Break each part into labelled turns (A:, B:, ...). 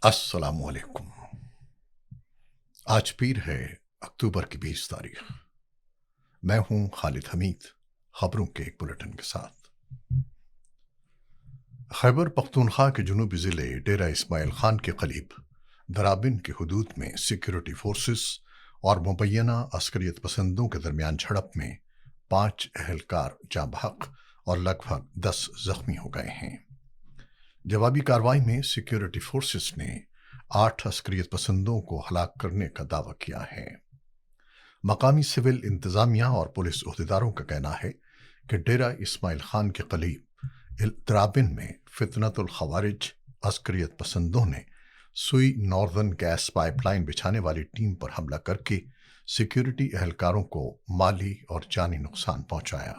A: السلام علیکم۔ آج پیر ہے اکتوبر کی 20 تاریخ۔ میں ہوں خالد حمید، خبروں کے ایک بلیٹن کے ساتھ۔ خیبر پختونخوا کے جنوبی ضلع ڈیرہ اسماعیل خان کے قریب درابن کی حدود میں سیکیورٹی فورسز اور مبینہ عسکریت پسندوں کے درمیان جھڑپ میں 5 اہلکار جاں بحق اور لگ بھگ 10 زخمی ہو گئے ہیں۔ جوابی کارروائی میں سیکیورٹی فورسز نے 8 عسکریت پسندوں کو ہلاک کرنے کا دعویٰ کیا ہے۔ مقامی سول انتظامیہ اور پولیس عہدیداروں کا کہنا ہے کہ ڈیرہ اسماعیل خان کے قریب درابن میں فتنۃ الخوارج عسکریت پسندوں نے سوئی ناردرن گیس پائپ لائن بچھانے والی ٹیم پر حملہ کر کے سیکیورٹی اہلکاروں کو مالی اور جانی نقصان پہنچایا۔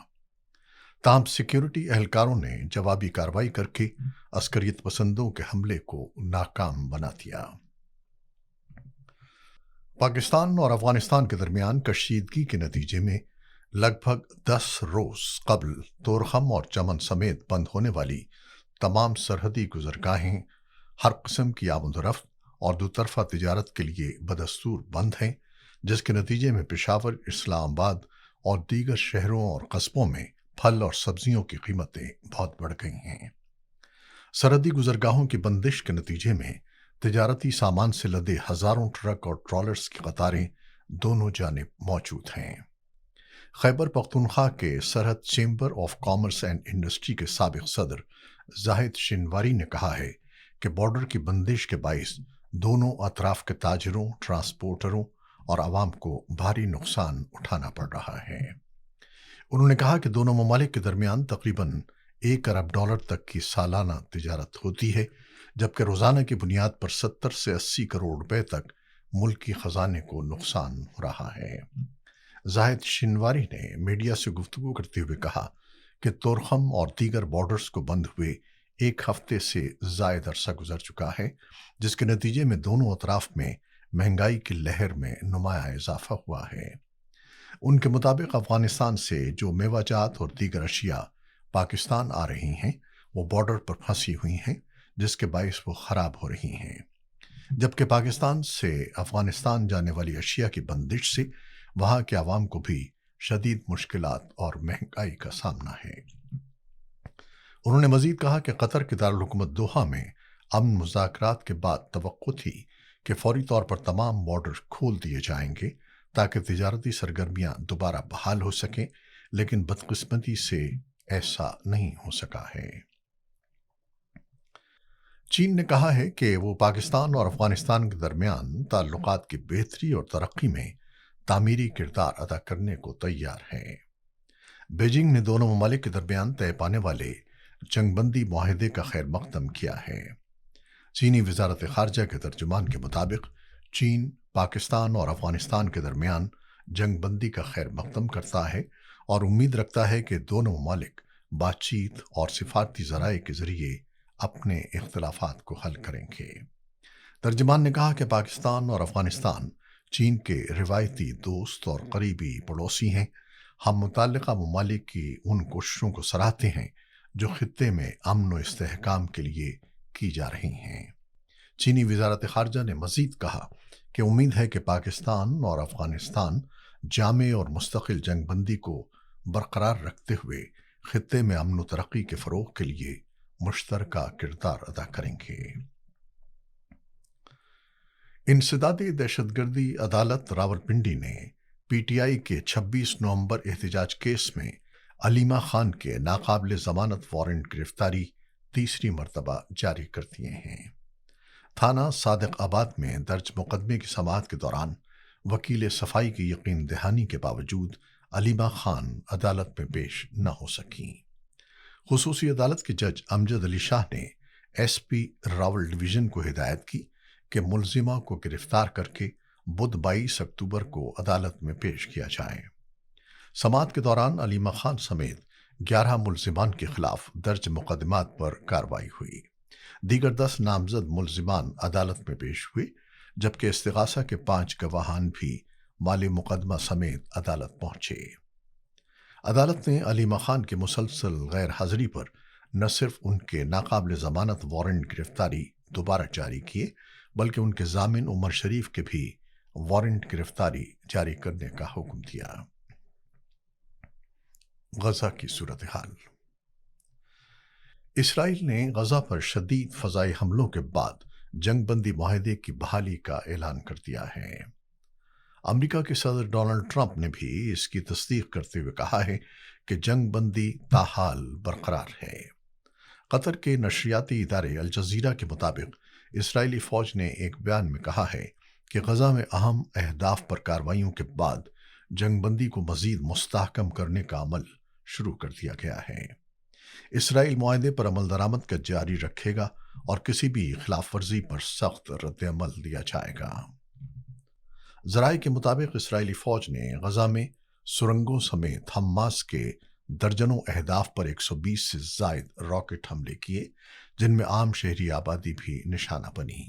A: تاہم سیکیورٹی اہلکاروں نے جوابی کارروائی کر کے عسکریت پسندوں کے حملے کو ناکام بنا دیا۔ پاکستان اور افغانستان کے درمیان کشیدگی کے نتیجے میں لگ بھگ 10 روز قبل طورخم اور چمن سمیت بند ہونے والی تمام سرحدی گزرگاہیں ہر قسم کی آمد و رفت اور دوطرفہ تجارت کے لیے بدستور بند ہیں، جس کے نتیجے میں پشاور، اسلام آباد اور دیگر شہروں اور قصبوں میں پھل اور سبزیوں کی قیمتیں بہت بڑھ گئی ہیں۔ سرحدی گزرگاہوں کی بندش کے نتیجے میں تجارتی سامان سے لدے ہزاروں ٹرک اور ٹرالرز کی قطاریں دونوں جانب موجود ہیں۔ خیبر پختونخوا کے سرحد chamber of commerce and industry کے سابق صدر زاہد شنواری نے کہا ہے کہ بارڈر کی بندش کے باعث دونوں اطراف کے تاجروں، ٹرانسپورٹروں اور عوام کو بھاری نقصان اٹھانا پڑ رہا ہے۔ انہوں نے کہا کہ دونوں ممالک کے درمیان تقریباً $1 ارب تک کی سالانہ تجارت ہوتی ہے، جبکہ روزانہ کی بنیاد پر 70 سے 80 کروڑ روپے تک ملکی خزانے کو نقصان ہو رہا ہے۔ زاہد شنواری نے میڈیا سے گفتگو کرتے ہوئے کہا کہ طورخم اور دیگر بارڈرز کو بند ہوئے 1 ہفتے سے زائد عرصہ گزر چکا ہے، جس کے نتیجے میں دونوں اطراف میں مہنگائی کی لہر میں نمایاں اضافہ ہوا ہے۔ ان کے مطابق افغانستان سے جو میوہ جات اور دیگر اشیاء پاکستان آ رہی ہیں وہ بارڈر پر پھنسی ہوئی ہیں، جس کے باعث وہ خراب ہو رہی ہیں، جبکہ پاکستان سے افغانستان جانے والی اشیاء کی بندش سے وہاں کے عوام کو بھی شدید مشکلات اور مہنگائی کا سامنا ہے۔ انہوں نے مزید کہا کہ قطر کے دارالحکومت دوحہ میں امن مذاکرات کے بعد توقع تھی کہ فوری طور پر تمام بارڈر کھول دیے جائیں گے تاکہ تجارتی سرگرمیاں دوبارہ بحال ہو سکیں، لیکن بدقسمتی سے ایسا نہیں ہو سکا ہے۔ چین نے کہا ہے کہ وہ پاکستان اور افغانستان کے درمیان تعلقات کی بہتری اور ترقی میں تعمیری کردار ادا کرنے کو تیار ہے۔ بیجنگ نے دونوں ممالک کے درمیان طے پانے والے جنگ بندی معاہدے کا خیر مقدم کیا ہے۔ چینی وزارت خارجہ کے ترجمان کے مطابق چین پاکستان اور افغانستان کے درمیان جنگ بندی کا خیر مقدم کرتا ہے اور امید رکھتا ہے کہ دونوں ممالک بات چیت اور سفارتی ذرائع کے ذریعے اپنے اختلافات کو حل کریں گے۔ ترجمان نے کہا کہ پاکستان اور افغانستان چین کے روایتی دوست اور قریبی پڑوسی ہیں۔ ہم متعلقہ ممالک کی ان کوششوں کو سراہتے ہیں جو خطے میں امن و استحکام کے لیے کی جا رہی ہیں۔ چینی وزارت خارجہ نے مزید کہا کہ امید ہے کہ پاکستان اور افغانستان جامع اور مستقل جنگ بندی کو برقرار رکھتے ہوئے خطے میں امن و ترقی کے فروغ کے لیے مشترکہ کردار ادا کریں گے۔ انسدادی دہشت گردی عدالت راولپنڈی نے پی ٹی آئی کے 26 نومبر احتجاج کیس میں علیمہ خان کے ناقابل ضمانت وارنٹ گرفتاری تیسری مرتبہ جاری کر دیے ہیں۔ تھانہ صادق آباد میں درج مقدمے کی سماعت کے دوران وکیل صفائی کی یقین دہانی کے باوجود علیمہ خان عدالت میں پیش نہ ہو سکیں۔ خصوصی عدالت کے جج امجد علی شاہ نے ایس پی راول ڈویژن کو ہدایت کی کہ ملزمہ کو گرفتار کر کے بدھ 22 اکتوبر کو عدالت میں پیش کیا جائے۔ سماعت کے دوران علیمہ خان سمیت 11 ملزمان کے خلاف درج مقدمات پر کارروائی ہوئی۔ دیگر 10 نامزد ملزمان عدالت میں پیش ہوئے، جبکہ استغاثہ کے 5 گواہان بھی مالی مقدمہ سمیت عدالت پہنچے۔ عدالت نے علیمہ خان کی مسلسل غیر حاضری پر نہ صرف ان کے ناقابل ضمانت وارنٹ گرفتاری دوبارہ جاری کیے بلکہ ان کے ضامن عمر شریف کے بھی وارنٹ گرفتاری جاری کرنے کا حکم دیا۔ غزہ کی صورتحال۔ اسرائیل نے غزہ پر شدید فضائی حملوں کے بعد جنگ بندی معاہدے کی بحالی کا اعلان کر دیا ہے۔ امریکہ کے صدر ڈونلڈ ٹرمپ نے بھی اس کی تصدیق کرتے ہوئے کہا ہے کہ جنگ بندی تاحال برقرار ہے۔ قطر کے نشریاتی ادارے الجزیرہ کے مطابق اسرائیلی فوج نے ایک بیان میں کہا ہے کہ غزہ میں اہم اہداف پر کارروائیوں کے بعد جنگ بندی کو مزید مستحکم کرنے کا عمل شروع کر دیا گیا ہے۔ اسرائیل معاہدے پر عمل درآمد کا جاری رکھے گا اور کسی بھی خلاف ورزی پر سخت رد عمل دیا جائے گا۔ ذرائع کے مطابق اسرائیلی فوج نے غزہ میں سرنگوں سمیت حماس کے درجنوں اہداف پر 120 سے زائد راکٹ حملے کیے، جن میں عام شہری آبادی بھی نشانہ بنی۔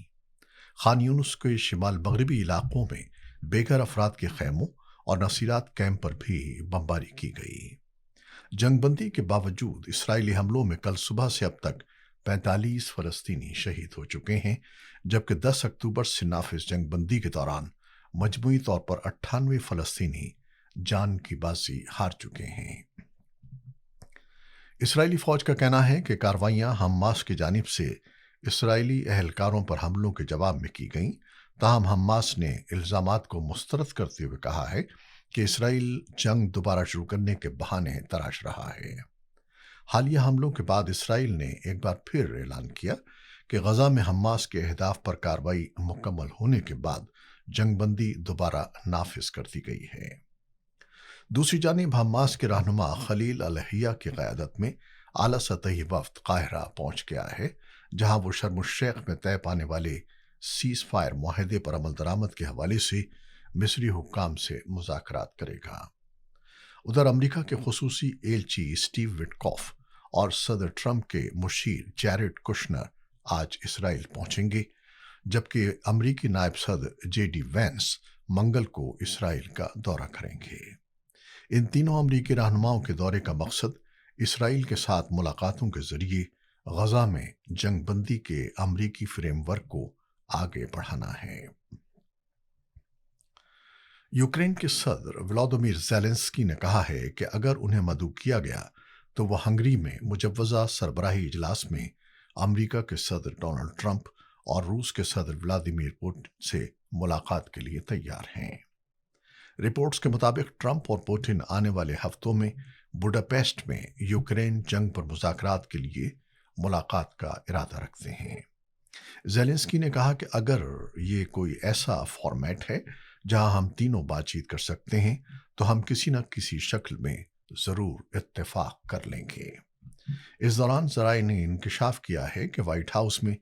A: خان یونس کے شمال مغربی علاقوں میں بے گھر افراد کے خیموں اور نصیرات کیمپ پر بھی بمباری کی گئی۔ جنگ بندی کے باوجود اسرائیلی حملوں میں کل صبح سے اب تک 45 فلسطینی شہید ہو چکے ہیں، جبکہ 10 اکتوبر سے نافذ جنگ بندی کے دوران مجموعی طور پر 98 فلسطینی جان کی بازی ہار چکے ہیں۔ اسرائیلی فوج کا کہنا ہے کہ کارروائیاں حماس کی جانب سے اسرائیلی اہلکاروں پر حملوں کے جواب میں کی گئیں، تاہم حماس نے الزامات کو مسترد کرتے ہوئے کہا ہے کہ اسرائیل جنگ دوبارہ شروع کرنے کے بہانے تراش رہا ہے۔ حالیہ حملوں کے بعد اسرائیل نے ایک بار پھر اعلان کیا کہ غزہ میں حماس کے اہداف پر کارروائی مکمل ہونے کے بعد جنگ بندی دوبارہ نافذ کر دی گئی ہے۔ دوسری جانب حماس کے رہنما خلیل الحیہ کی قیادت میں اعلیٰ سطحی وفد قاہرہ پہنچ گیا ہے، جہاں وہ شرم الشیخ میں طے پانے والے سیز فائر معاہدے پر عمل درآمد کے حوالے سے مصری حکام سے مذاکرات کرے گا۔ ادھر امریکہ کے خصوصی ایلچی اسٹیو وٹکوف اور صدر ٹرمپ کے مشیر جیرڈ کشنر آج اسرائیل پہنچیں گے، جبکہ امریکی نائب صدر جے ڈی وینس منگل کو اسرائیل کا دورہ کریں گے۔ ان تینوں امریکی رہنماؤں کے دورے کا مقصد اسرائیل کے ساتھ ملاقاتوں کے ذریعے غزہ میں جنگ بندی کے امریکی فریم ورک کو آگے بڑھانا ہے۔ یوکرین کے صدر ولادیمیر زیلنسکی نے کہا ہے کہ اگر انہیں مدعو کیا گیا تو وہ ہنگری میں مجوزہ سربراہی اجلاس میں امریکہ کے صدر ڈونلڈ ٹرمپ اور روس کے صدر ولادیمیر پوٹن سے ملاقات کے لیے تیار ہیں۔ رپورٹس کے مطابق ٹرمپ اور پوٹن آنے والے ہفتوں میں بوڈاپیسٹ میں یوکرین جنگ پر مذاکرات کے لیے ملاقات کا ارادہ رکھتے ہیں۔ زیلنسکی نے کہا کہ اگر یہ کوئی ایسا فارمیٹ ہے جہاں ہم تینوں بات چیت کر سکتے ہیں تو ہم کسی نہ کسی شکل میں ضرور اتفاق کر لیں گے۔ اس دوران ذرائع نے انکشاف کیا ہے کہ وائٹ ہاؤس میں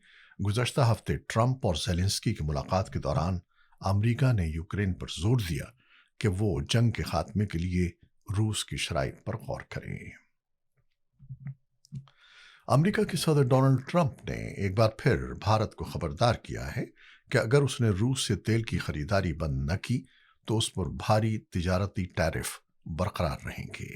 A: گزشتہ ہفتے ٹرمپ اور زیلنسکی کی ملاقات کے دوران امریکہ نے یوکرین پر زور دیا کہ وہ جنگ کے خاتمے کے لیے روس کی شرائط پر غور کریں۔ امریکہ کے صدر ڈونلڈ ٹرمپ نے ایک بار پھر بھارت کو خبردار کیا ہے کہ اگر اس نے روس سے تیل کی خریداری بند نہ کی تو اس پر بھاری تجارتی ٹیرف برقرار رہیں گے۔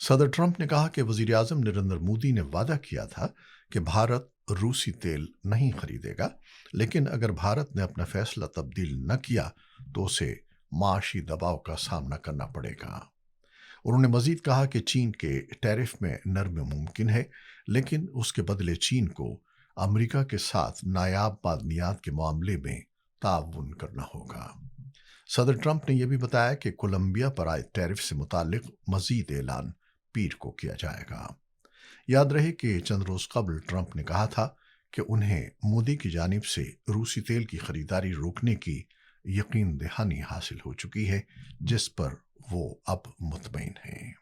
A: صدر ٹرمپ نے کہا کہ وزیر اعظم نریندر مودی نے وعدہ کیا تھا کہ بھارت روسی تیل نہیں خریدے گا، لیکن اگر بھارت نے اپنا فیصلہ تبدیل نہ کیا تو اسے معاشی دباؤ کا سامنا کرنا پڑے گا۔ انہوں نے مزید کہا کہ چین کے ٹیرف میں نرمی ممکن ہے، لیکن اس کے بدلے چین کو امریکہ کے ساتھ نایاب معدنیات کے معاملے میں تعاون کرنا ہوگا۔ صدر ٹرمپ نے یہ بھی بتایا کہ کولمبیا پر عائد ٹیرف سے متعلق مزید اعلان پیر کو کیا جائے گا۔ یاد رہے کہ چند روز قبل ٹرمپ نے کہا تھا کہ انہیں مودی کی جانب سے روسی تیل کی خریداری روکنے کی یقین دہانی حاصل ہو چکی ہے، جس پر وہ اب مطمئن ہیں۔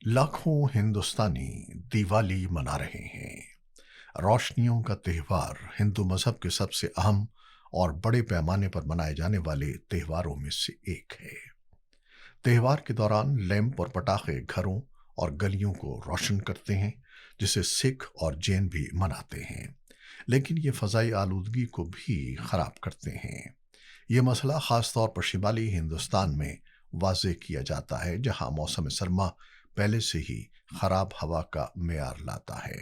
A: لاکھوں ہندوستانی دیوالی منا رہے ہیں۔ روشنیوں کا تہوار ہندو مذہب کے سب سے اہم اور بڑے پیمانے پر منائے جانے والے تہواروں میں سے ایک ہے۔ تہوار کے دوران لیمپ اور پٹاخے گھروں اور گلیوں کو روشن کرتے ہیں، جسے سکھ اور جین بھی مناتے ہیں، لیکن یہ فضائی آلودگی کو بھی خراب کرتے ہیں۔ یہ مسئلہ خاص طور پر شمالی ہندوستان میں واضح کیا جاتا ہے، جہاں موسم سرما پہلے سے ہی خراب ہوا کا معیار لاتا ہے۔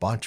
A: 5